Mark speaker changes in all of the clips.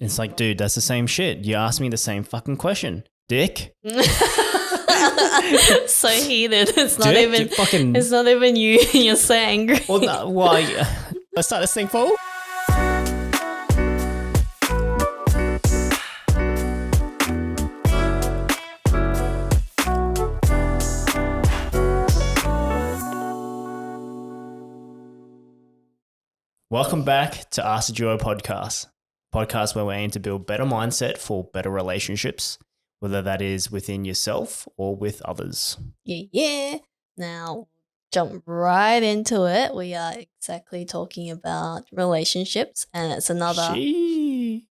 Speaker 1: It's like, dude, that's the same shit. You asked me the same fucking question, dick.
Speaker 2: So heated. It's not
Speaker 1: Dick,
Speaker 2: even.
Speaker 1: you fucking.
Speaker 2: It's not even you. You're so angry.
Speaker 1: Well, no, why? Let's start this thing, fool. Welcome back to Ask the Duo podcast where we aim to build better mindset for better relationships, whether that is within yourself or with others.
Speaker 2: Yeah. Now, jump right into it. We are exactly talking about relationships, and it's another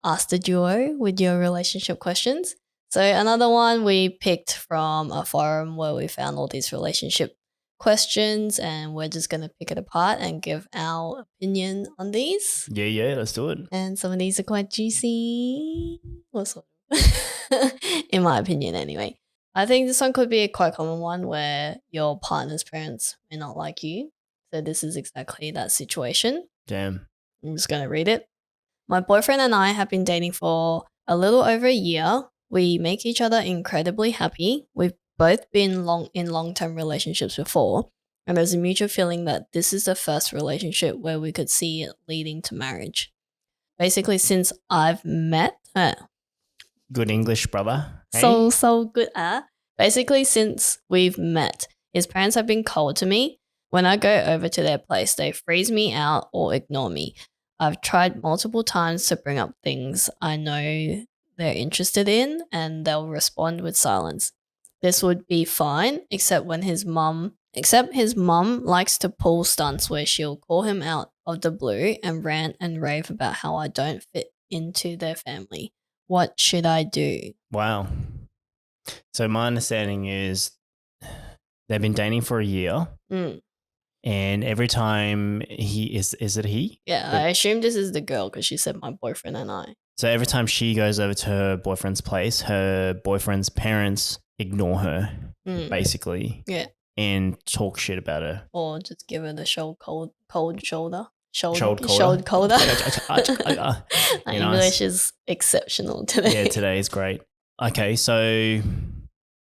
Speaker 2: Ask the Duo with your relationship questions. So another one we picked from a forum where we found all these relationship questions, and we're just going to pick it apart and give our opinion on these.
Speaker 1: Yeah, let's do it.
Speaker 2: And some of these are quite juicy. Well, sort of. In my opinion, anyway. I think this one could be a quite common one where your partner's parents may not like you. So this is exactly that situation.
Speaker 1: Damn.
Speaker 2: I'm just going to read it. My boyfriend and I have been dating for a little over a year. We make each other incredibly happy. We've both been in long-term relationships before, and there's a mutual feeling that this is the first relationship where we could see it leading to marriage. Basically, since I've met
Speaker 1: Good English, brother. Hey?
Speaker 2: So good. Basically, since we've met, his parents have been cold to me. When I go over to their place, they freeze me out or ignore me. I've tried multiple times to bring up things I know they're interested in, and they'll respond with silence. This would be fine, except his mum likes to pull stunts where she'll call him out of the blue and rant and rave about how I don't fit into their family. What should I do?
Speaker 1: Wow. So my understanding is they've been dating for a year. And every time is it he?
Speaker 2: Yeah, I assume this is the girl because she said my boyfriend and I.
Speaker 1: So every time she goes over to her boyfriend's place, her boyfriend's parents ignore her, basically.
Speaker 2: Yeah.
Speaker 1: And talk shit about her.
Speaker 2: Or just give her the cold shoulder.
Speaker 1: Shoulder.
Speaker 2: My English is exceptional today.
Speaker 1: Yeah, today is great. Okay, so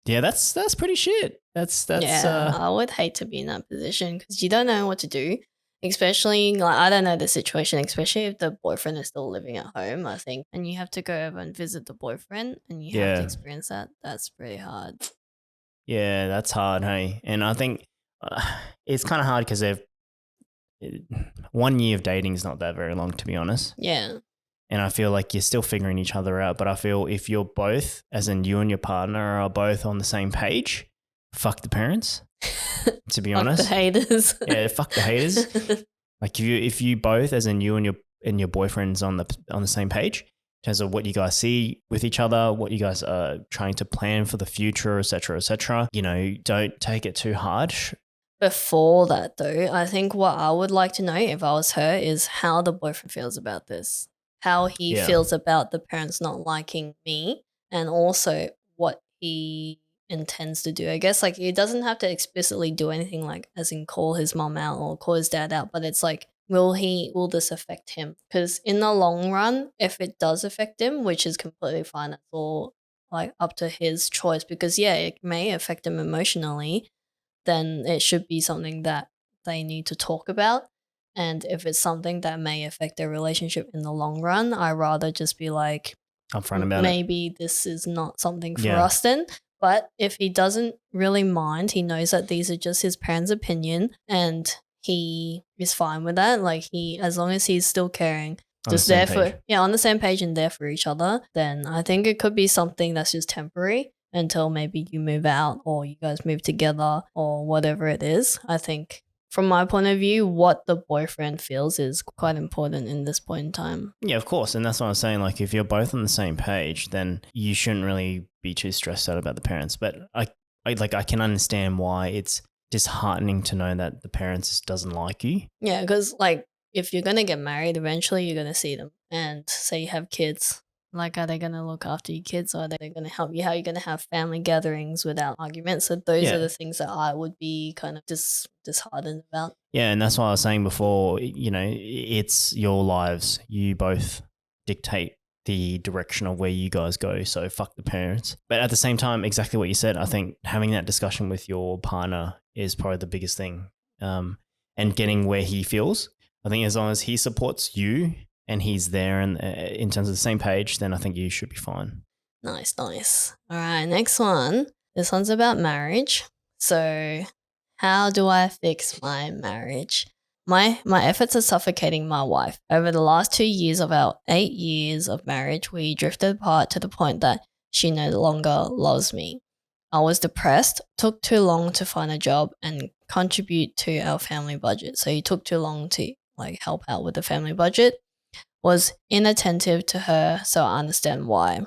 Speaker 1: yeah, that's pretty shit. That's
Speaker 2: I would hate to be in that position because you don't know what to do. Especially, like, I don't know the situation, especially if the boyfriend is still living at home, I think. And you have to go over and visit the boyfriend and you have to experience that. That's pretty hard.
Speaker 1: Yeah, that's hard, hey? And I think it's kind of hard because 1 year of dating is not that very long, to be honest.
Speaker 2: Yeah.
Speaker 1: And I feel like you're still figuring each other out. But I feel if you're both, as in you and your partner, are both on the same page, fuck the parents. To be honest,
Speaker 2: fuck the haters.
Speaker 1: Yeah, fuck the haters. Like if you both, as in you and your boyfriend's on the same page in terms of what you guys see with each other, what you guys are trying to plan for the future, etc. You know, don't take it too hard.
Speaker 2: Before that, though, I think what I would like to know if I was her is how the boyfriend feels about this, how he feels about the parents not liking me, and also what he intends to do. I guess, like, he doesn't have to explicitly do anything, like as in call his mom out or call his dad out, but it's like, will this affect him? Because in the long run, if it does affect him, which is completely fine, that's all like up to his choice, because it may affect him emotionally, then it should be something that they need to talk about. And if it's something that may affect their relationship in the long run, I rather just be like,
Speaker 1: upfront about
Speaker 2: maybe this is not something for us then. But if he doesn't really mind, he knows that these are just his parents' opinion and he is fine with that. Like, as long as he's still caring, just there on the same page and there for each other, then I think it could be something that's just temporary until maybe you move out or you guys move together or whatever it is. I think from my point of view, what the boyfriend feels is quite important in this point in time.
Speaker 1: Yeah, of course. And that's what I'm saying. Like, if you're both on the same page, then you shouldn't really be too stressed out about the parents. But I can understand why it's disheartening to know that the parents doesn't like you.
Speaker 2: Yeah, because like if you're going to get married, eventually you're going to see them. And say you have kids. Like, are they going to look after your kids or are they going to help you? How are you going to have family gatherings without arguments? So those are the things that I would be kind of disheartened about.
Speaker 1: Yeah, and that's what I was saying before. You know, it's your lives. You both dictate the direction of where you guys go. So fuck the parents. But at the same time, exactly what you said, I think having that discussion with your partner is probably the biggest thing. And getting where he feels. I think as long as he supports you and he's there and in terms of the same page, then I think you should be fine.
Speaker 2: Nice. All right, next one. This one's about marriage. So how do I fix my marriage? My efforts are suffocating my wife. Over the last 2 years of our 8 years of marriage, we drifted apart to the point that she no longer loves me. I was depressed, took too long to find a job and contribute to our family budget. So he took too long to help out with the family budget. Was inattentive to her, so I understand why.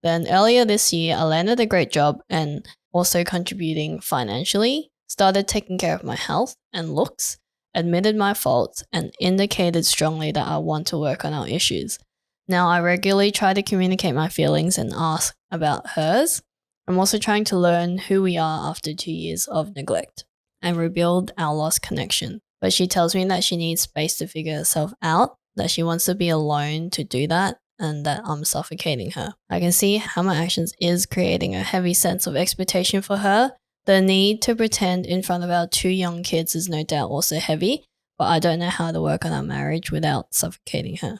Speaker 2: Then earlier this year, I landed a great job and also contributing financially, started taking care of my health and looks, admitted my faults, and indicated strongly that I want to work on our issues. Now I regularly try to communicate my feelings and ask about hers. I'm also trying to learn who we are after 2 years of neglect and rebuild our lost connection. But she tells me that she needs space to figure herself out, that she wants to be alone to do that, and that I'm suffocating her. I can see how my actions is creating a heavy sense of expectation for her. The need to pretend in front of our 2 young kids is no doubt also heavy, but I don't know how to work on our marriage without suffocating her.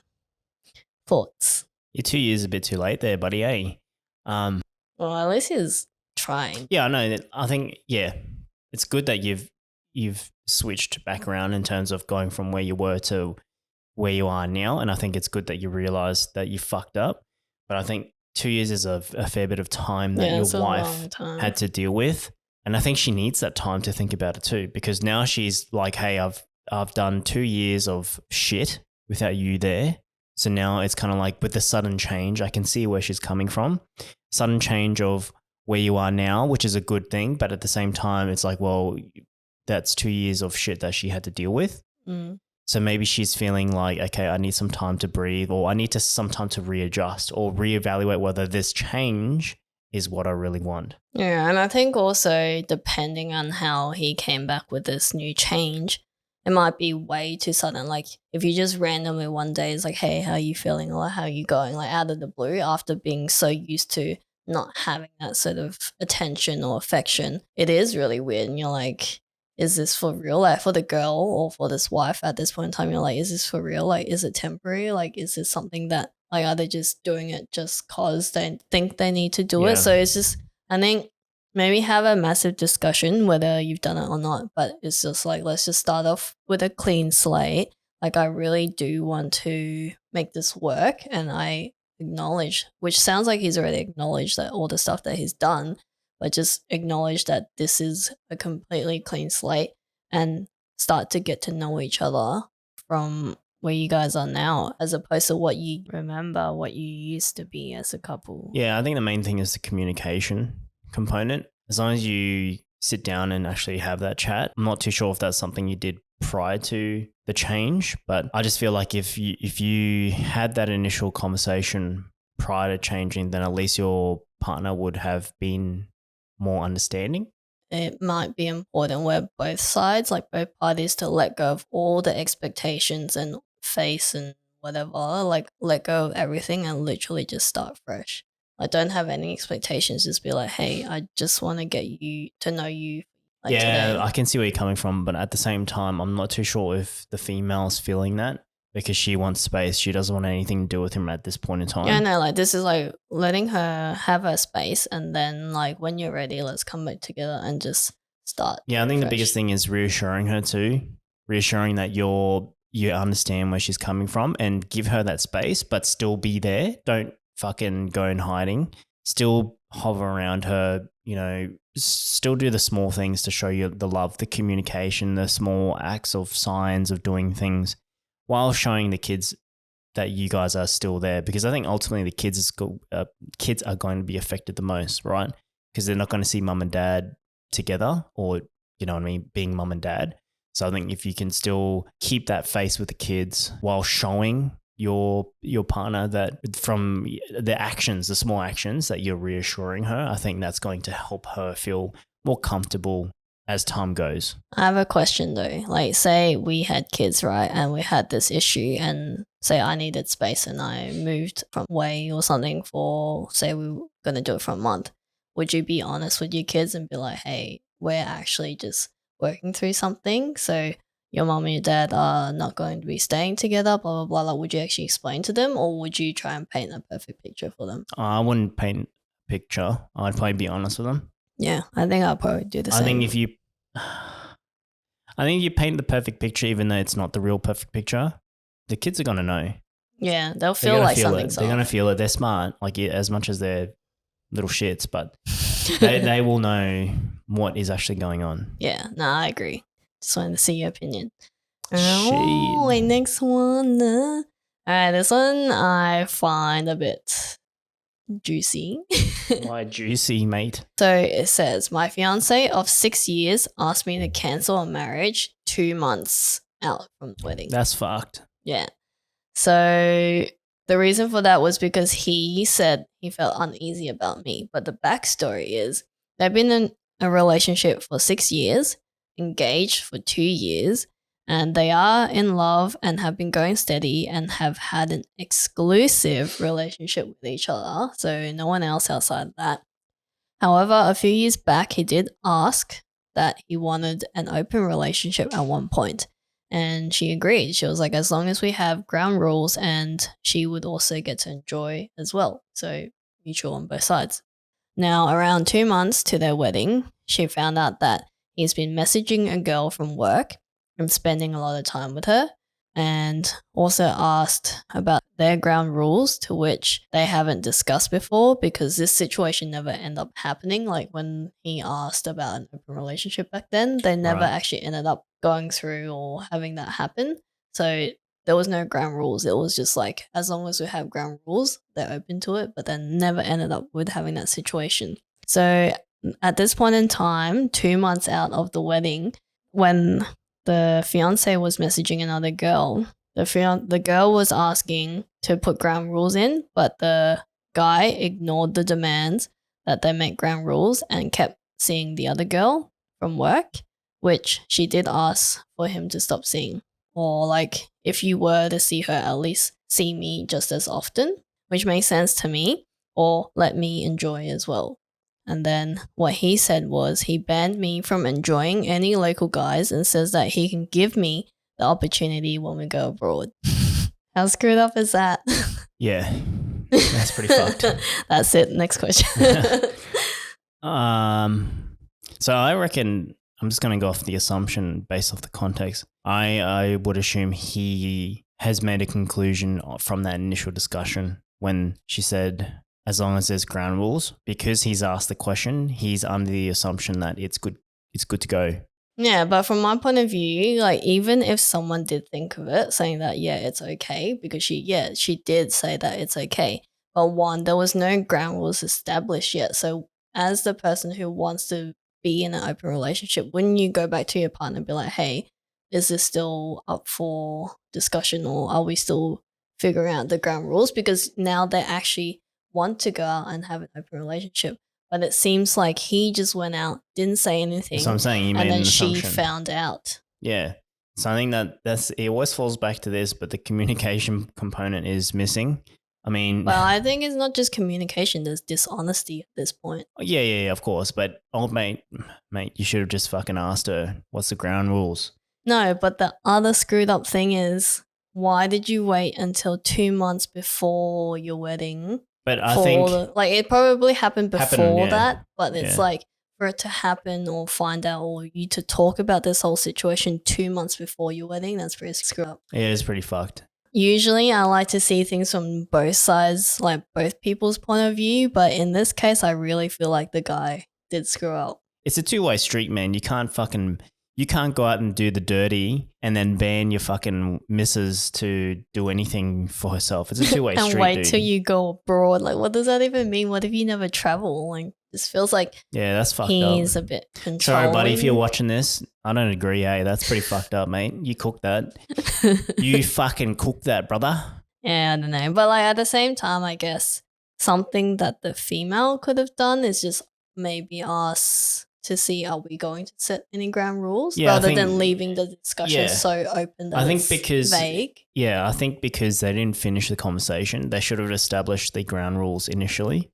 Speaker 2: Thoughts?
Speaker 1: Your 2 years a bit too late there, buddy, eh?
Speaker 2: Well, at least he's trying.
Speaker 1: Yeah, I know. I think, it's good that you've switched back around in terms of going from where you were to where you are now. And I think it's good that you realize that you fucked up. But I think 2 years is a fair bit of time that your wife had to deal with. And I think she needs that time to think about it too, because now she's like, hey, I've done 2 years of shit without you there. So now it's kind of like with the sudden change, I can see where she's coming from. Sudden change of where you are now, which is a good thing. But at the same time, it's like, well, that's 2 years of shit that she had to deal with.
Speaker 2: Mm.
Speaker 1: So maybe she's feeling like, okay, I need some time to breathe, or I need some time to readjust or reevaluate whether this change is what I really want.
Speaker 2: Yeah, and I think also depending on how he came back with this new change, it might be way too sudden. Like if you just randomly one day is like, hey, how are you feeling or how are you going? Like out of the blue after being so used to not having that sort of attention or affection, it is really weird. And you're like, is this for real? Like for the girl or for this wife at this point in time, you're like, is this for real? Like, is it temporary? Like, is this something that like, are they just doing it just cause they think they need to do it? So it's just, I think maybe have a massive discussion whether you've done it or not, but it's just like, let's just start off with a clean slate. Like I really do want to make this work. And I acknowledge, which sounds like he's already acknowledged that all the stuff that he's done, but just acknowledge that this is a completely clean slate and start to get to know each other from where you guys are now, as opposed to what you remember, what you used to be as a couple.
Speaker 1: Yeah, I think the main thing is the communication component. As long as you sit down and actually have that chat. I'm not too sure if that's something you did prior to the change, but I just feel like if you had that initial conversation prior to changing, then at least your partner would have been more understanding.
Speaker 2: It might be important where both sides, like both parties, to let go of all the expectations and face and whatever, like let go of everything and literally just start fresh. Like don't have any expectations, just be like, hey, I just want to get you to know you. Like
Speaker 1: yeah,
Speaker 2: today.
Speaker 1: I can see where you're coming from, but at the same time, I'm not too sure if the female's feeling that because she wants space. She doesn't want anything to do with him at this point in time.
Speaker 2: Yeah, no, like this is like letting her have her space and then like when you're ready, let's come back together and just start.
Speaker 1: Yeah, I think the biggest thing is reassuring her too, reassuring that you understand where she's coming from and give her that space, but still be there. Don't fucking go in hiding. Still hover around her, still do the small things to show you the love, the communication, the small acts of signs of doing things while showing the kids that you guys are still there. Because I think ultimately the kids are going to be affected the most, right? Because they're not going to see mum and dad together or, being mum and dad. So I think if you can still keep that face with the kids while showing your partner that from the actions, the small actions that you're reassuring her, I think that's going to help her feel more comfortable as time goes.
Speaker 2: I have a question though. Like say we had kids, right? And we had this issue and say I needed space and I moved from away or something for, say we were going to do it for a month, would you be honest with your kids and be like, hey, we're actually just working through something, so your mom and your dad are not going to be staying together, blah, blah, blah. Like, would you actually explain to them, or would you try and paint a perfect picture for them?
Speaker 1: I wouldn't paint a picture. I'd probably be honest with them.
Speaker 2: Yeah, I think I'll probably do the same.
Speaker 1: I think you paint the perfect picture, even though it's not the real perfect picture, the kids are going to know.
Speaker 2: Yeah, they'll feel like something's
Speaker 1: They're going to feel it. They're smart, like as much as they're little shits, but they will know what is actually going on.
Speaker 2: Yeah, no, I agree. Just wanted to see your opinion. Oh, wait, next one. All right, this one I find a bit juicy.
Speaker 1: Why juicy, mate?
Speaker 2: So it says, my fiance of 6 years asked me to cancel a marriage 2 months out from the wedding.
Speaker 1: That's fucked.
Speaker 2: Yeah. So the reason for that was because he said he felt uneasy about me. But the backstory is they've been in a relationship for 6 years, engaged for 2 years, and they are in love and have been going steady and have had an exclusive relationship with each other. So no one else outside of that. However, a few years back, he did ask that he wanted an open relationship at one point. And she agreed. She was like, as long as we have ground rules, and she would also get to enjoy as well. So mutual on both sides. Now, around 2 months to their wedding, she found out that he's been messaging a girl from work and spending a lot of time with her, and also asked about their ground rules, to which they haven't discussed before, because this situation never ended up happening. Like when he asked about an open relationship back then, they never actually ended up going through or having that happen. So there was no ground rules. It was just like, as long as we have ground rules, they're open to it, but then never ended up with having that situation. So at this point in time, 2 months out of the wedding, when the fiance was messaging another girl, the girl was asking to put ground rules in, but the guy ignored the demands that they make ground rules and kept seeing the other girl from work, which she did ask for him to stop seeing. Or like, if you were to see her, at least see me just as often, which makes sense to me, or let me enjoy as well. And then what he said was he banned me from enjoying any local guys and says that he can give me the opportunity when we go abroad. How screwed up is that?
Speaker 1: Yeah, that's pretty fucked.
Speaker 2: That's it. Next question.
Speaker 1: So I reckon I'm just going to go off the assumption based off the context. I would assume he has made a conclusion from that initial discussion when she said, as long as there's ground rules, because he's asked the question, he's under the assumption that it's good to go.
Speaker 2: Yeah, but from my point of view, like, even if someone did think of it, saying that, yeah, it's okay, because she did say that it's okay. But one, there was no ground rules established yet. So as the person who wants to be in an open relationship, wouldn't you go back to your partner and be like, hey, is this still up for discussion, or are we still figuring out the ground rules? Because now they actually want to go out and have an open relationship. But it seems like he just went out, didn't say anything.
Speaker 1: So I'm saying,
Speaker 2: and then she found out.
Speaker 1: Yeah. So I think it always falls back to this, but the communication component is missing. I mean,
Speaker 2: well, I think it's not just communication. There's dishonesty at this point.
Speaker 1: Yeah, of course. But old mate, you should have just fucking asked her, what's the ground rules?
Speaker 2: No, but the other screwed up thing is, why did you wait until 2 months before your wedding?
Speaker 1: But I think
Speaker 2: it probably happened before that, but it's like, for it to happen or find out, or you to talk about this whole situation 2 months before your wedding, that's pretty screwed up.
Speaker 1: It is pretty fucked.
Speaker 2: Usually I like to see things from both sides, like both people's point of view, but in this case I really feel like the guy did screw up.
Speaker 1: It's a two-way street, man. You can't go out and do the dirty and then ban your fucking missus to do anything for herself. It's a two-way street,
Speaker 2: and wait
Speaker 1: dude.
Speaker 2: till you go abroad. Like, what does that even mean? What if you never travel? Like, this feels like
Speaker 1: that's fucked
Speaker 2: he's
Speaker 1: up.
Speaker 2: A bit controlling.
Speaker 1: Sorry, buddy, if you're watching this, I don't agree. Hey, that's pretty fucked up, mate. You cooked that. You fucking cooked that, brother.
Speaker 2: Yeah, I don't know. But like, at the same time, I guess something that the female could have done is just maybe ask to see, are we going to set any ground rules rather than leaving the discussion so open that it's vague?
Speaker 1: Yeah, I think because they didn't finish the conversation, they should have established the ground rules initially,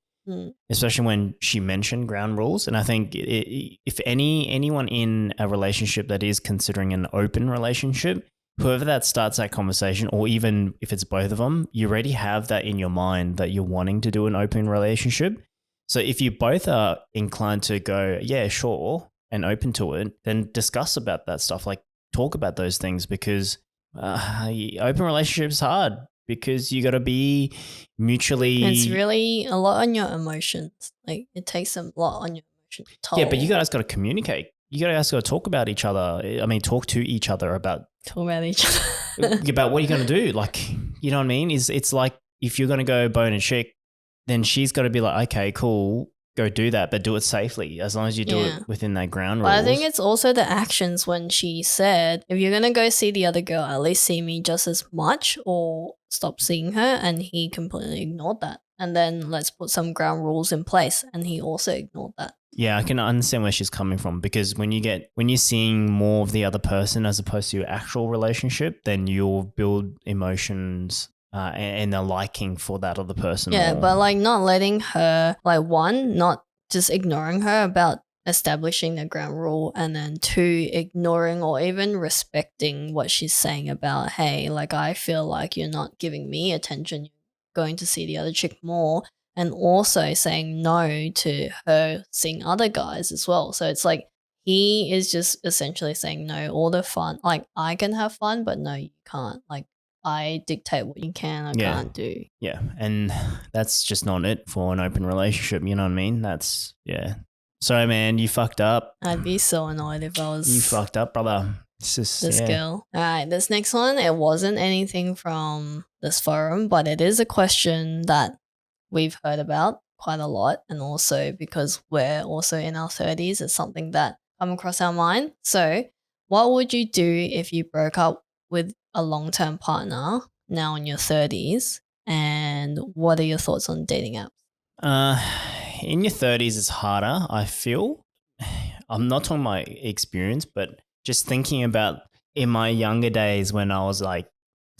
Speaker 1: especially when she mentioned ground rules. And I think if anyone in a relationship that is considering an open relationship, whoever that starts that conversation, or even if it's both of them, you already have that in your mind that you're wanting to do an open relationship. So if you both are inclined to go, yeah, sure, and open to it, then discuss about that stuff. Like talk about those things, because open relationships hard because you got to be mutually.
Speaker 2: It's really a lot on your emotions. Like it takes a lot on your emotions.
Speaker 1: Yeah, but you guys got to communicate. You guys got to talk about each other. I mean, talk to each other about.
Speaker 2: Talk about each other.
Speaker 1: About what you're going to do. Like, you know what I mean? It's like if you're going to go bone a chick, then she's got to be like, okay, cool, go do that, but do it safely as long as you do it within that ground rules.
Speaker 2: But I think it's also the actions when she said, if you're going to go see the other girl, at least see me just as much or stop seeing her. And he completely ignored that. And then let's put some ground rules in place. And he also ignored that.
Speaker 1: Yeah, I can understand where she's coming from, because when you're seeing more of the other person as opposed to your actual relationship, then you'll build emotions and a liking for that other person.
Speaker 2: Yeah, more. But like not letting her, like one, not just ignoring her about establishing the ground rule, and then two, ignoring or even respecting what she's saying about, hey, like I feel like you're not giving me attention, you're going to see the other chick more. And also saying no to her seeing other guys as well. So it's like he is just essentially saying no, all the fun. Like I can have fun, but no, you can't. Like I dictate what you can or can't do.
Speaker 1: Yeah, and that's just not it for an open relationship. You know what I mean? That's, yeah. Sorry, man, you fucked up.
Speaker 2: I'd be so annoyed if I was.
Speaker 1: You fucked up, brother. It's just,
Speaker 2: this girl. All right, this next one, it wasn't anything from this forum, but it is a question that we've heard about quite a lot, and also because we're also in our 30s, it's something that come across our mind. So what would you do if you broke up with a long-term partner now in your 30s, and what are your thoughts on dating apps?
Speaker 1: In your 30s it's harder, I feel. I'm not talking my experience, but just thinking about in my younger days when I was like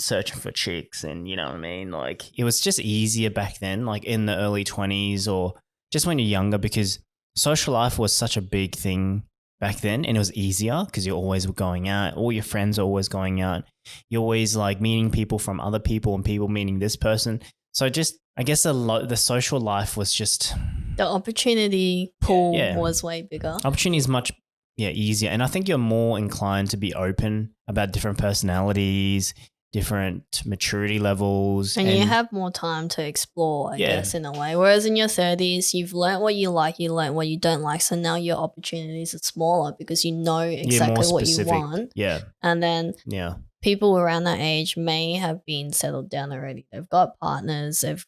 Speaker 1: searching for chicks, and you know what I mean, like it was just easier back then, like in the early 20s or just when you're younger, because social life was such a big thing back then, and it was easier because you're always going out, all your friends are always going out, you're always like meeting people from other people and people meeting this person. So just, I guess the social life was just,
Speaker 2: the opportunity pool was way bigger.
Speaker 1: Opportunity is much easier, and I think you're more inclined to be open about different personalities, different maturity levels.
Speaker 2: And you have more time to explore, I guess, in a way. Whereas in your 30s, you've learnt what you like, you learnt what you don't like. So now your opportunities are smaller because you know exactly what you want.
Speaker 1: Yeah.
Speaker 2: And then people around that age may have been settled down already. They've got partners, they've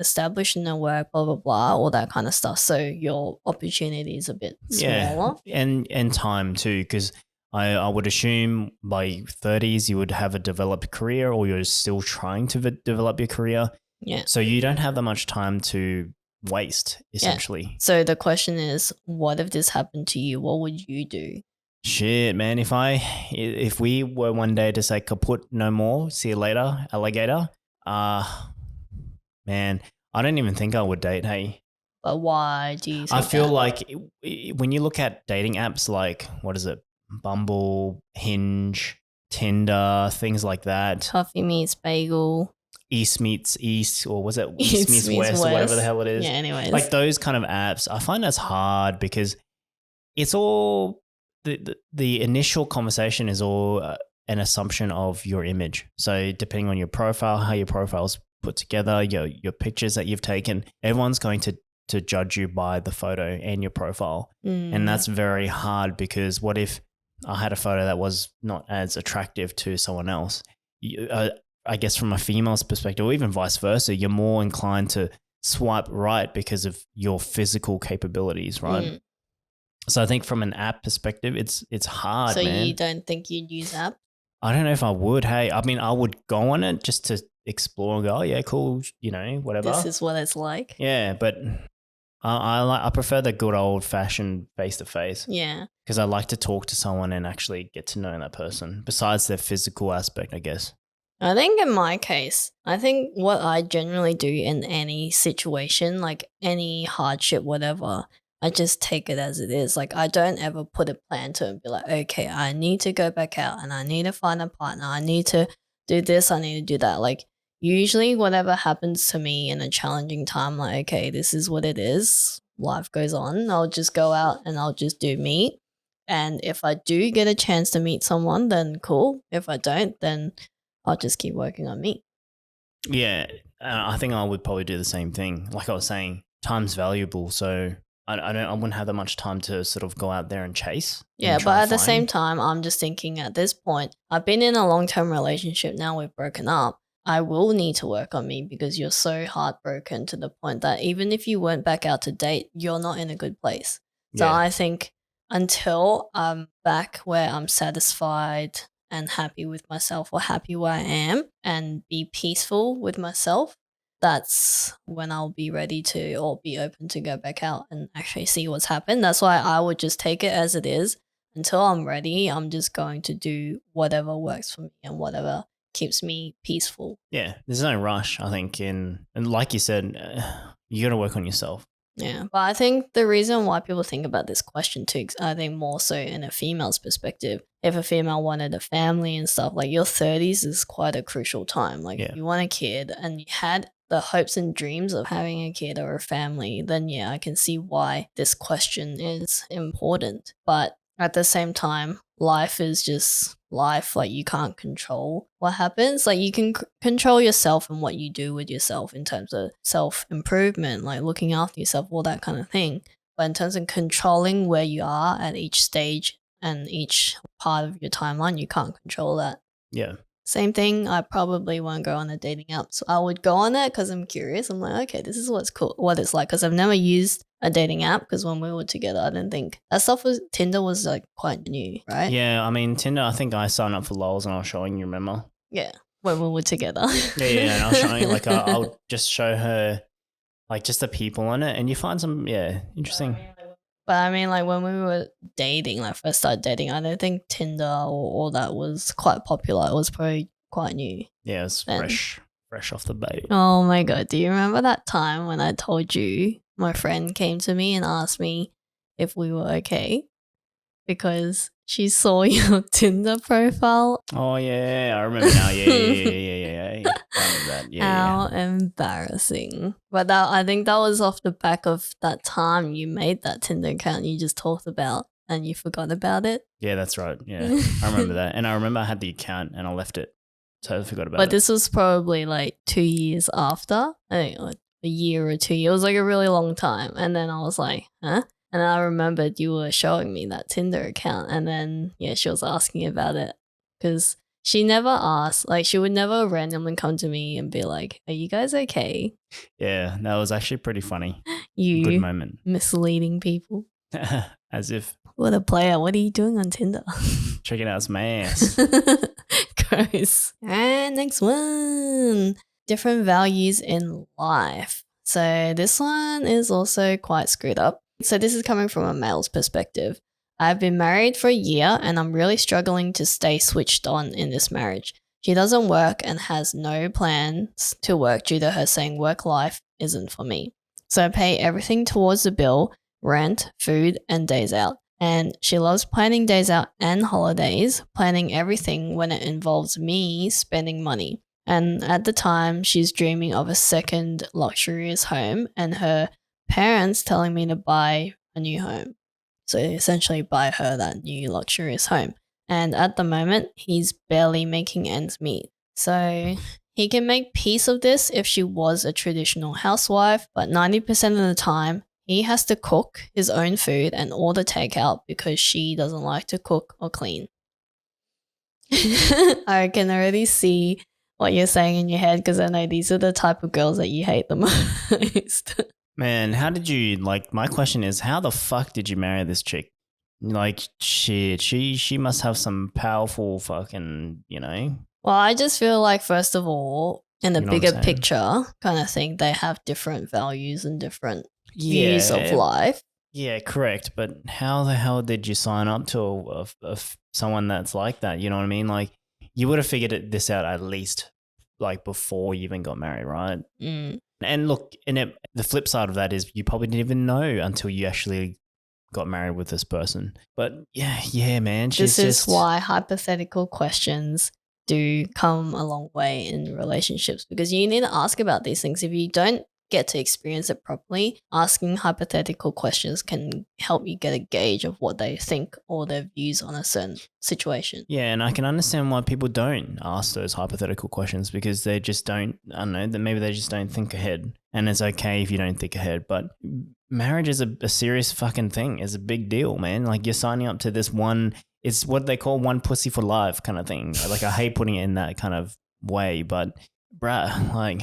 Speaker 2: established in their work, blah, blah, blah, all that kind of stuff. So your opportunity is a bit smaller.
Speaker 1: And time too, because I would assume by 30s you would have a developed career, or you're still trying to develop your career.
Speaker 2: Yeah.
Speaker 1: So you don't have that much time to waste, essentially.
Speaker 2: Yeah. So the question is, what if this happened to you? What would you do?
Speaker 1: Shit, man. If we were one day to say kaput, no more, see you later, alligator. Man, I don't even think I would date. Hey.
Speaker 2: But why do you think
Speaker 1: I feel like when you look at dating apps like, what is it? Bumble, Hinge, Tinder, things like that.
Speaker 2: Coffee meets bagel.
Speaker 1: East meets East, or was it East meets West, or whatever the hell it is.
Speaker 2: Yeah, anyways.
Speaker 1: Like those kind of apps, I find that's hard because it's all, the initial conversation is all an assumption of your image. So depending on your profile, how your profile's put together, your pictures that you've taken, everyone's going to judge you by the photo and your profile. And that's very hard, because what if I had a photo that was not as attractive to someone else? I guess from a female's perspective, or even vice versa, you're more inclined to swipe right because of your physical capabilities, right? So I think from an app perspective, it's hard,
Speaker 2: so
Speaker 1: man.
Speaker 2: You don't think you'd use app?
Speaker 1: I don't know if I would. Hey, I mean, I would go on it just to explore and go, oh, yeah, cool, whatever.
Speaker 2: This is what it's like.
Speaker 1: Yeah, but I prefer the good old fashioned face to face.
Speaker 2: Yeah.
Speaker 1: Because I like to talk to someone and actually get to know that person besides their physical aspect, I guess.
Speaker 2: I think in my case, I think what I generally do in any situation, like any hardship, whatever, I just take it as it is. Like I don't ever put a plan to it and be like, okay, I need to go back out and I need to find a partner. I need to do this. I need to do that. Like usually whatever happens to me in a challenging time, like, okay, this is what it is. Life goes on. I'll just go out and I'll just do me. And if I do get a chance to meet someone, then cool. If I don't, then I'll just keep working on me.
Speaker 1: Yeah, I think I would probably do the same thing. Like I was saying, time's valuable, so I wouldn't have that much time to sort of go out there and chase.
Speaker 2: Yeah, but at the same time, I'm just thinking at this point, I've been in a long-term relationship. Now we've broken up. I will need to work on me because you're so heartbroken to the point that even if you went back out to date, you're not in a good place. So I think until I'm back where I'm satisfied and happy with myself or happy where I am and be peaceful with myself, that's when I'll be ready to or be open to go back out and actually see what's happened. That's why I would just take it as it is. Until I'm ready, I'm just going to do whatever works for me and whatever keeps me peaceful.
Speaker 1: Yeah, there's no rush, I think. And like you said, you got to work on yourself.
Speaker 2: Yeah, but I think the reason why people think about this question too, I think more so in a female's perspective, if a female wanted a family and stuff, like your 30s is quite a crucial time. Like if you want a kid and you had the hopes and dreams of having a kid or a family, then yeah, I can see why this question is important. But at the same time, life is just life. Like you can't control what happens. Like you can control yourself and what you do with yourself in terms of self-improvement, like looking after yourself, all that kind of thing. But in terms of controlling where you are at each stage and each part of your timeline, you can't control that.
Speaker 1: Yeah.
Speaker 2: Same thing, I probably won't go on a dating app. So I would go on it because I'm curious. I'm like, okay, this is what's cool, what it's like. Because I've never used a dating app because when we were together, I didn't think that stuff was Tinder was like quite new, right?
Speaker 1: Yeah, I mean Tinder. I think I signed up for lols and I was showing you. Remember?
Speaker 2: Yeah, when we were together.
Speaker 1: Yeah, and I was showing like I would just show her like just the people on it, and you find some interesting.
Speaker 2: But I mean, like when we were dating, like first started dating, I don't think Tinder or all that was quite popular. It was probably quite new.
Speaker 1: Yeah, it was fresh off the boat.
Speaker 2: Oh my God. Do you remember that time when I told you my friend came to me and asked me if we were okay? Because she saw your Tinder profile.
Speaker 1: Oh yeah, I remember now. Yeah. I remember that. Yeah.
Speaker 2: How embarrassing! But I think that was off the back of that time you made that Tinder account you just talked about, and you forgot about it.
Speaker 1: Yeah, that's right. Yeah, I remember that, and I remember I had the account and I left it, so I forgot about it.
Speaker 2: But this was probably like 2 years after. I think like a year or 2 years. It was like a really long time, and then I was like, huh? And I remembered you were showing me that Tinder account, and then she was asking about it because she never asked. Like she would never randomly come to me and be like, "Are you guys okay?"
Speaker 1: Yeah, that was actually pretty funny.
Speaker 2: You
Speaker 1: good moment.
Speaker 2: Misleading people.
Speaker 1: As if.
Speaker 2: What a player! What are you doing on Tinder?
Speaker 1: Checking out some ass.
Speaker 2: Gross. And next one, different values in life. So this one is also quite screwed up. So this is coming from a male's perspective. I've been married for a year and I'm really struggling to stay switched on in this marriage. She doesn't work and has no plans to work due to her saying work life isn't for me. So I pay everything towards the bill, rent, food, and days out. And she loves planning days out and holidays, planning everything when it involves me spending money. And at the time, she's dreaming of a second luxurious home and her parents telling me to buy a new home. So essentially buy her that new luxurious home. And at the moment, he's barely making ends meet. So he can make peace of this if she was a traditional housewife, but 90% of the time, he has to cook his own food and order takeout because she doesn't like to cook or clean. I can already see what you're saying in your head because I know these are the type of girls that you hate the most.
Speaker 1: Man, how did you, like, my question is, how the fuck did you marry this chick? Like, shit, she must have some powerful fucking,
Speaker 2: Well, I just feel like, first of all, in the bigger picture kind of thing, they have different values and different views of life.
Speaker 1: Yeah, correct. But how the hell did you sign up to someone that's like that? You know what I mean? Like, you would have figured this out at least like before you even got married, right? And look, the flip side of that is you probably didn't even know until you actually got married with this person. But yeah, man.
Speaker 2: This is why hypothetical questions do come a long way in relationships, because you need to ask about these things. If you don't get to experience it properly, asking hypothetical questions can help you get a gauge of what they think or their views on a certain situation.
Speaker 1: Yeah, and I can understand why people don't ask those hypothetical questions, because they just don't, I don't know, that maybe they just don't think ahead. And it's okay if you don't think ahead, but marriage is a serious fucking thing. It's a big deal, man. Like, you're signing up to this one, it's what they call one pussy for life kind of thing. Like, I hate putting it in that kind of way, but bruh, like...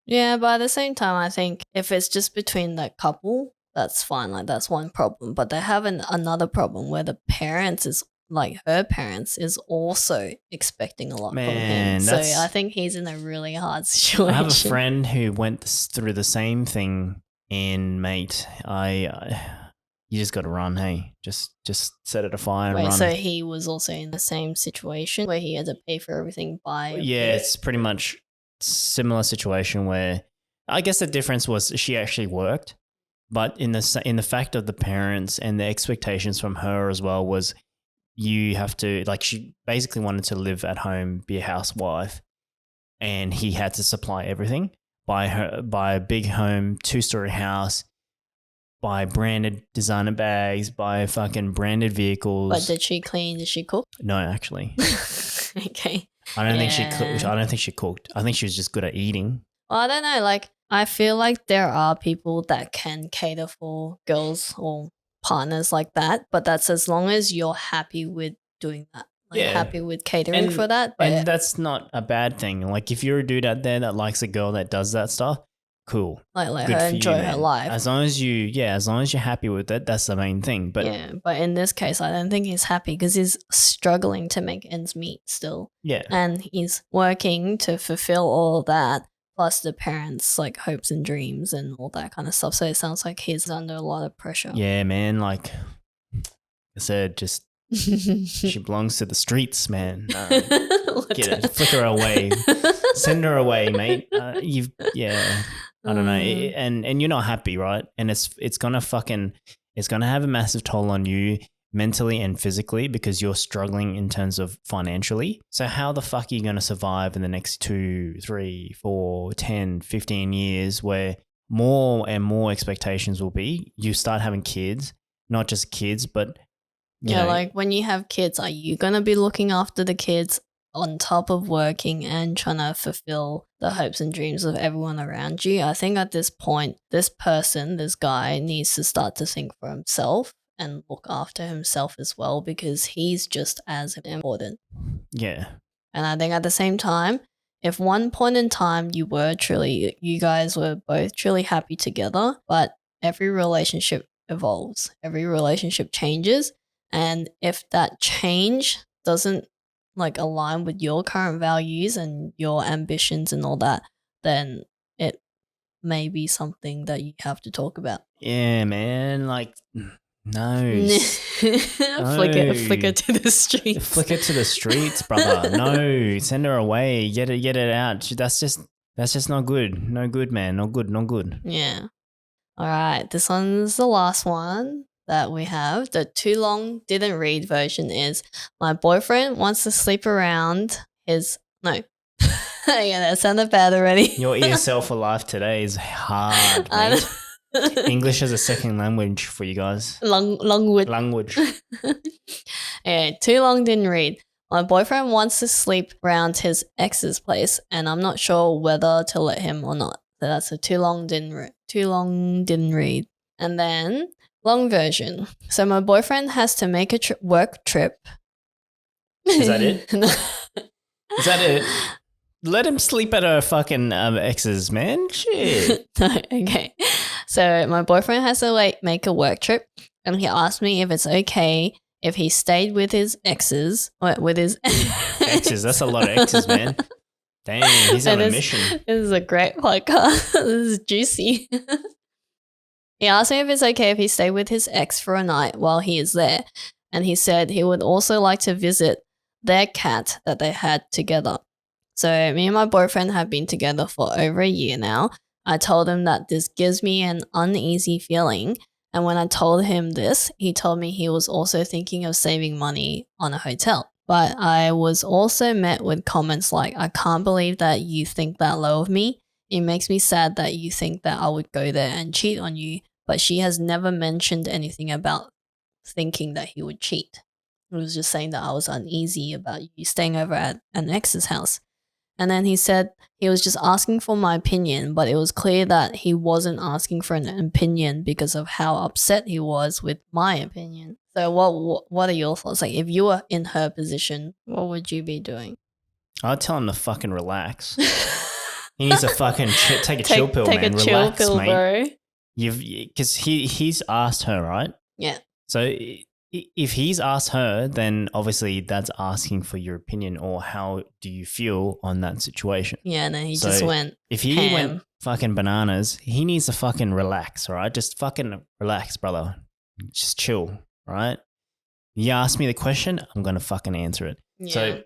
Speaker 2: Yeah, but at the same time, I think if it's just between that couple, that's fine. Like, that's one problem. But they have another problem where the parents is, like, her parents is also expecting a lot from him. So I think he's in a really hard situation.
Speaker 1: I have a friend who went through the same thing, and mate, you just got to run, hey. Just set it afire and run.
Speaker 2: So he was also in the same situation where he had to pay for everything by...
Speaker 1: Yeah, it's pretty much... similar situation where I guess the difference was she actually worked, but in the fact of the parents and the expectations from her as well was you have to, like, she basically wanted to live at home, be a housewife, and he had to supply everything, buy a big home, 2-story house, buy branded designer bags, buy fucking branded vehicles.
Speaker 2: But did she clean? Did she cook?
Speaker 1: No, actually.
Speaker 2: Okay.
Speaker 1: I don't think she cooked. I don't think she cooked. I think she was just good at eating.
Speaker 2: Well, I don't know. Like, I feel like there are people that can cater for girls or partners like that, but that's as long as you're happy with doing that. Like, happy with catering for that. But
Speaker 1: and that's not a bad thing. Like, if you're a dude out there that likes a girl that does that stuff, cool.
Speaker 2: Like, let her enjoy her life.
Speaker 1: As long as you're happy with it, that's the main thing. But
Speaker 2: yeah, but in this case, I don't think he's happy because he's struggling to make ends meet still.
Speaker 1: Yeah.
Speaker 2: And he's working to fulfill all that, plus the parents' like hopes and dreams and all that kind of stuff. So it sounds like he's under a lot of pressure.
Speaker 1: Yeah, man. Like I said, just she belongs to the streets, man. Get it, flick her away, send her away, mate. I don't know, and you're not happy, right? And it's gonna have a massive toll on you mentally and physically because you're struggling in terms of financially. So how the fuck are you gonna survive in the next 2, 3, 4, 10, 15 years where more and more expectations will be? You start having kids, not just kids, but you know,
Speaker 2: like when you have kids, are you gonna be looking after the kids on top of working and trying to fulfill the hopes and dreams of everyone around you? I think at this point, this guy needs to start to think for himself and look after himself as well, because he's just as important.
Speaker 1: Yeah.
Speaker 2: And I think at the same time, if one point in time you guys were both truly happy together, but every relationship evolves, every relationship changes. And if that change doesn't like align with your current values and your ambitions and all that, then it may be something that you have to talk about.
Speaker 1: Yeah, man. Like, no.
Speaker 2: Flick it to the streets.
Speaker 1: Flick it to the streets, brother. No, send her away. Get it out. That's just not good. No good, man. No good.
Speaker 2: Yeah. All right. This one's the last one that we have. The too long didn't read version is, my boyfriend wants to sleep around his... No. Yeah, that sounded bad already.
Speaker 1: Your ESL for life today is hard, mate. English as a second language for you guys. Language.
Speaker 2: Yeah, too long didn't read. My boyfriend wants to sleep around his ex's place, and I'm not sure whether to let him or not. So that's a too long didn't read. And then long version. So my boyfriend has to make a work trip.
Speaker 1: Is that it?
Speaker 2: No.
Speaker 1: Is that it? Let him sleep at her fucking exes, man. Shit.
Speaker 2: No, okay. So my boyfriend has to make a work trip, and he asked me if it's okay if he stayed with his exes. With his
Speaker 1: exes. That's a lot of exes, man. Damn, he's on a mission.
Speaker 2: This is a great podcast. This is juicy. He asked me if it's okay if he stayed with his ex for a night while he is there. And he said he would also like to visit their cat that they had together. So me and my boyfriend have been together for over a year now. I told him that this gives me an uneasy feeling. And when I told him this, he told me he was also thinking of saving money on a hotel. But I was also met with comments like, I can't believe that you think that low of me. It makes me sad that you think that I would go there and cheat on you. But she has never mentioned anything about thinking that he would cheat. It was just saying that I was uneasy about you staying over at an ex's house. And then he said he was just asking for my opinion, but it was clear that he wasn't asking for an opinion because of how upset he was with my opinion. So what are your thoughts? Like, if you were in her position, what would you be doing?
Speaker 1: I'd tell him to fucking relax. He needs to fucking take a chill pill, man.
Speaker 2: Take a chill pill,
Speaker 1: mate.
Speaker 2: bro.
Speaker 1: Because he's asked her, right?
Speaker 2: Yeah.
Speaker 1: So if he's asked her, then obviously that's asking for your opinion or how do you feel on that situation.
Speaker 2: Yeah, and then he just went.
Speaker 1: If he went fucking bananas, he needs to fucking relax, all right? Just fucking relax, brother. Just chill, all right? You ask me the question, I'm going to fucking answer it.
Speaker 2: Yeah.
Speaker 1: So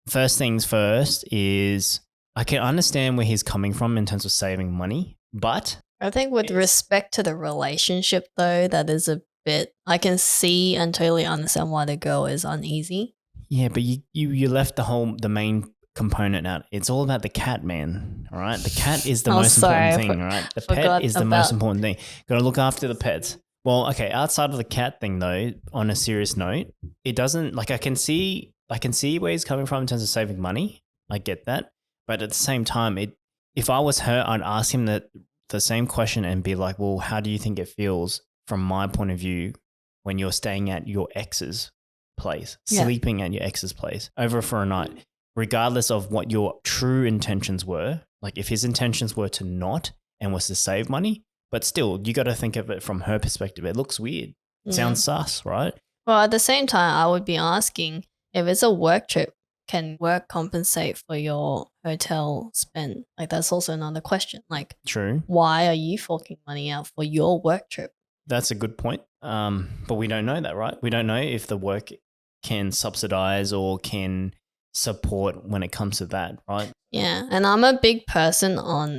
Speaker 1: first things first is I can understand where he's coming from in terms of saving money, but
Speaker 2: I think with respect to the relationship, though, that is a bit. I can see and totally understand why the girl is uneasy.
Speaker 1: Yeah, but you left the main component out. It's all about the cat, man. All right, the cat is the most important thing. All right, the pet is the most important thing. Got to look after the pets. Well, okay. Outside of the cat thing, though, on a serious note, it doesn't like I can see where he's coming from in terms of saving money. I get that, but at the same time, if I was her, I'd ask him the same question and be like, well, how do you think it feels from my point of view when you're staying at your ex's place, sleeping at your ex's place over for a night, regardless of what your true intentions were? Like if his intentions were to not and was to save money, but still you got to think of it from her perspective. It looks weird. It sounds sus, right?
Speaker 2: Well, at the same time, I would be asking if it's a work trip, can work compensate for your hotel spend? Like that's also another question. Like,
Speaker 1: true.
Speaker 2: Why are you forking money out for your work trip?
Speaker 1: That's a good point. But we don't know that, right? We don't know if the work can subsidize or can support when it comes to that, right?
Speaker 2: Yeah, and I'm a big person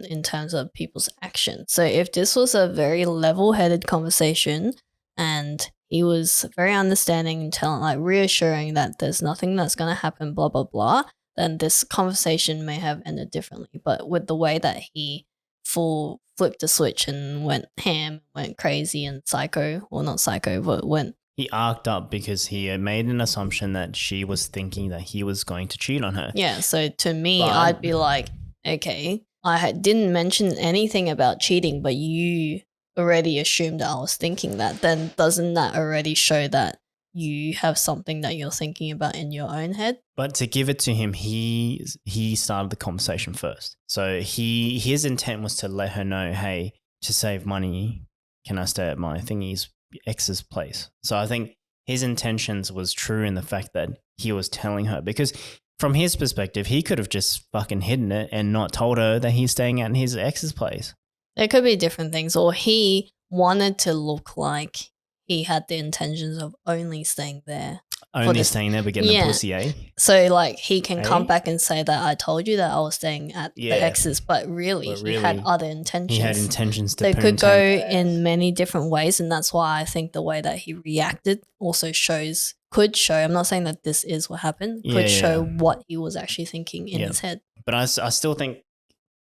Speaker 2: in terms of people's actions. So if this was a very level-headed conversation and he was very understanding and reassuring that there's nothing that's going to happen, blah, blah, blah, then this conversation may have ended differently. But with the way that he flipped the switch and went ham, went crazy and psycho, well, not psycho, but went.
Speaker 1: He arced up because he made an assumption that she was thinking that he was going to cheat on her.
Speaker 2: Yeah, so to me, I'd be like, okay, didn't mention anything about cheating, but you already assumed that I was thinking that. Then doesn't that already show that you have something that you're thinking about in your own head?
Speaker 1: But to give it to him, he started the conversation first. So his intent was to let her know, hey, to save money, can I stay at my thingy's ex's place? So I think his intentions was true in the fact that he was telling her, because from his perspective, he could have just fucking hidden it and not told her that he's staying at his ex's place.
Speaker 2: There could be different things, or he wanted to look like he had the intentions of only staying there.
Speaker 1: Only staying there but getting a pussy, eh?
Speaker 2: So like he can come back and say that I told you that I was staying at the ex's, but really he had other intentions.
Speaker 1: He had intentions to
Speaker 2: They could go in many different ways, and that's why I think the way that he reacted also could show, I'm not saying that this is what happened, could show what he was actually thinking in his head.
Speaker 1: But I still think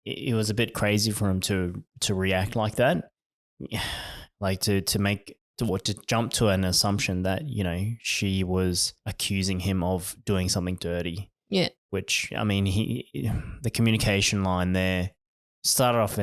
Speaker 1: it was a bit crazy for him to react like that. Like to jump to an assumption that, you know, she was accusing him of doing something dirty.
Speaker 2: Yeah.
Speaker 1: Which, I mean, the communication line there started off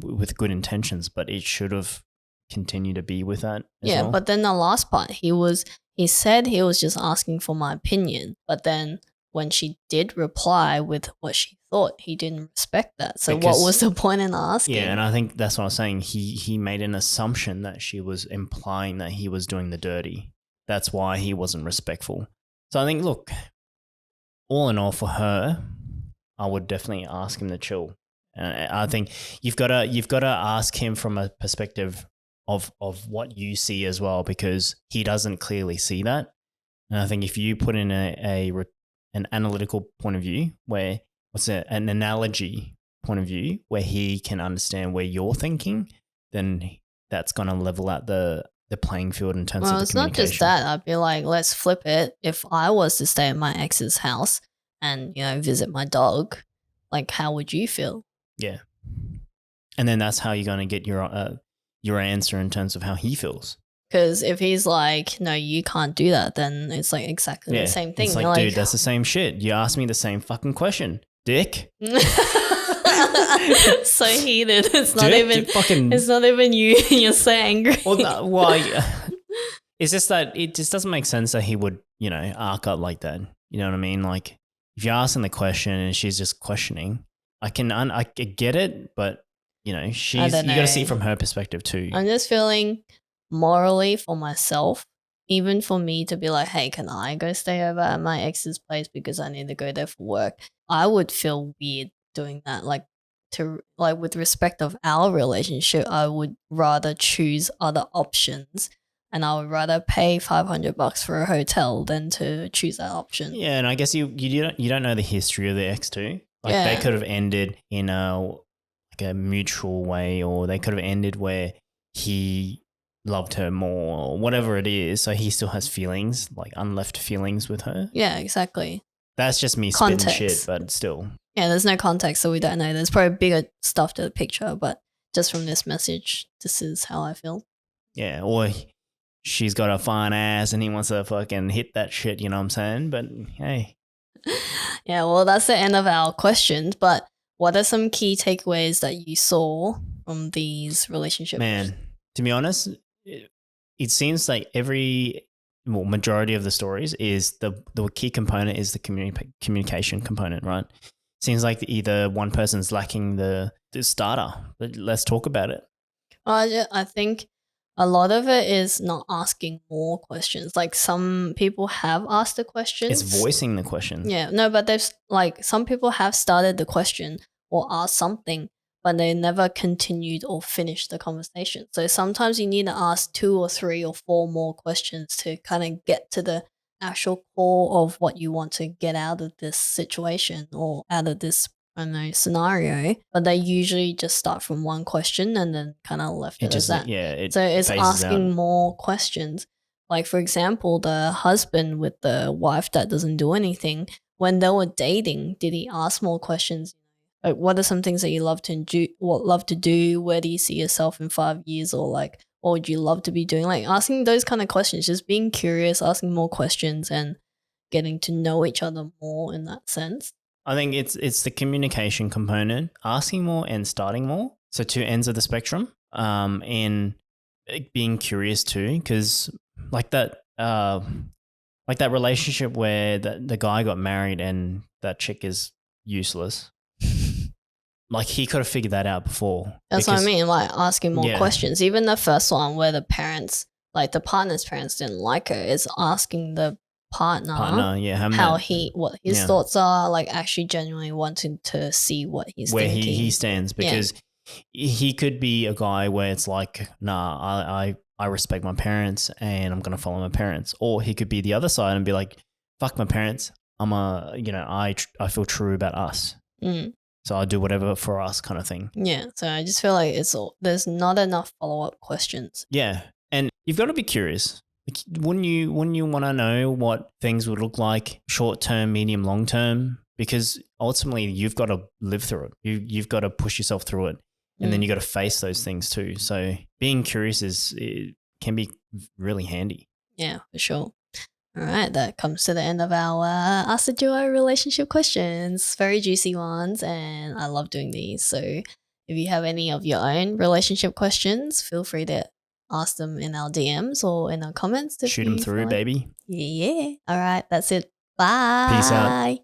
Speaker 1: with good intentions, but it should have continued to be with that as well.
Speaker 2: But then the last part, he said he was just asking for my opinion, but then when she did reply with what she thought, he didn't respect that. So what was the point in asking?
Speaker 1: Yeah, and I think that's what I was saying. He made an assumption that she was implying that he was doing the dirty. That's why he wasn't respectful. So I think, look, all in all, for her, I would definitely ask him to chill. I think you've got to ask him from a perspective of what you see as well, because he doesn't clearly see that. And I think if you put in an analytical point of view, where an analogy point of view where he can understand where you're thinking, then that's going to level out the playing field in terms of the
Speaker 2: it's not
Speaker 1: communication.
Speaker 2: just that. I'd be like, let's flip it. If I was to stay at my ex's house and, visit my dog, like, how would you feel?
Speaker 1: Yeah. And then that's how you're going to get your answer in terms of how he feels.
Speaker 2: Because if he's like, no, you can't do that, then it's like exactly the same thing.
Speaker 1: It's like, dude, that's the same shit. You asked me the same fucking question, dick.
Speaker 2: So heated. It's not It's not even you. You're so angry.
Speaker 1: Well, why? It's just that it just doesn't make sense that he would, arc up like that. You know what I mean? Like, if you're asking the question and she's just questioning, I get it, but you got to see it from her perspective too.
Speaker 2: I'm just feeling morally for myself, even for me to be like, hey, can I go stay over at my ex's place because I need to go there for work? I would feel weird doing that. Like, with respect of our relationship, I would rather choose other options, and I would rather pay $500 for a hotel than to choose that option.
Speaker 1: Yeah, and I guess you don't know the history of the ex too. Like, they could have ended in a mutual way, or they could have ended where he loved her more, or whatever it is. So he still has feelings, like unleft feelings with her.
Speaker 2: Yeah, exactly.
Speaker 1: That's just me spitting shit, but still.
Speaker 2: Yeah, there's no context, so we don't know. There's probably bigger stuff to the picture, but just from this message, this is how I feel.
Speaker 1: Yeah, or she's got a fine ass and he wants to fucking hit that shit, you know what I'm saying? But hey.
Speaker 2: Yeah, well, that's the end of our questions, but what are some key takeaways that you saw from these relationships?
Speaker 1: Man, to be honest, it seems like majority of the stories is the key component is the communication component, right? Seems like either one person's lacking the starter. But let's talk about it.
Speaker 2: I think a lot of it is not asking more questions. Like, some people have asked the questions.
Speaker 1: It's voicing the question.
Speaker 2: Yeah, no, but some people have started the question or asked something, but they never continued or finished the conversation. So sometimes you need to ask 2 or 3 or 4 more questions to kind of get to the actual core of what you want to get out of this situation or out of this scenario. But they usually just start from one question and then kind of left it as that.
Speaker 1: Yeah,
Speaker 2: so it's asking more questions. Like, for example, the husband with the wife that doesn't do anything, when they were dating, did he ask more questions? Like, what are some things that you love to do? Where do you see yourself in 5 years? Or like, what would you love to be doing? Like, asking those kind of questions, just being curious, asking more questions and getting to know each other more in that sense.
Speaker 1: I think it's the communication component, asking more and starting more. So 2 ends of the spectrum, and being curious too, because like that relationship where the guy got married and that chick is useless. Like, he could have figured that out before.
Speaker 2: That's what I mean, like asking more questions. Even the first one where the parents, like the partner's parents didn't like her, is asking the partner what his thoughts are, like actually genuinely wanting to see what he's
Speaker 1: where
Speaker 2: thinking.
Speaker 1: he stands, because he could be a guy where it's like, nah, I respect my parents and I'm going to follow my parents. Or he could be the other side and be like, fuck my parents. I feel true about us. So I'll do whatever for us, kind of thing.
Speaker 2: Yeah. So I just feel like there's not enough follow-up questions.
Speaker 1: Yeah. And you've got to be curious. Like, wouldn't you want to know what things would look like short term, medium, long term? Because ultimately you've got to live through it. You've got to push yourself through it. And then you got to face those things too. So being curious can be really handy. Yeah,
Speaker 2: for sure. All right, that comes to the end of our Ask the Duo relationship questions. Very juicy ones, and I love doing these. So if you have any of your own relationship questions, feel free to ask them in our DMs or in our comments.
Speaker 1: Shoot them through, baby.
Speaker 2: Yeah. All right, that's it. Bye.
Speaker 1: Peace out.